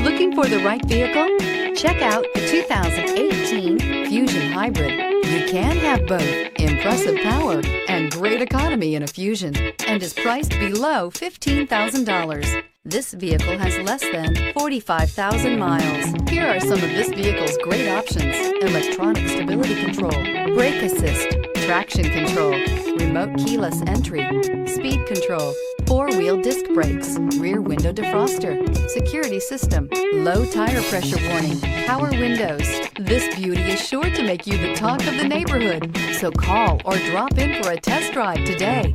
Looking for the right vehicle? Check out the 2018 Fusion Hybrid. You can have both impressive power and great economy in a Fusion, and is priced below $15,000. This vehicle has less than 45,000 miles. Here are some of this vehicle's great options: electronic stability control, brake assist, traction control, remote keyless entry, speed control, four-wheel disc brakes, rear window defroster, security system, low tire pressure warning, power windows. This beauty is sure to make you the talk of the neighborhood. So call or drop in for a test drive today.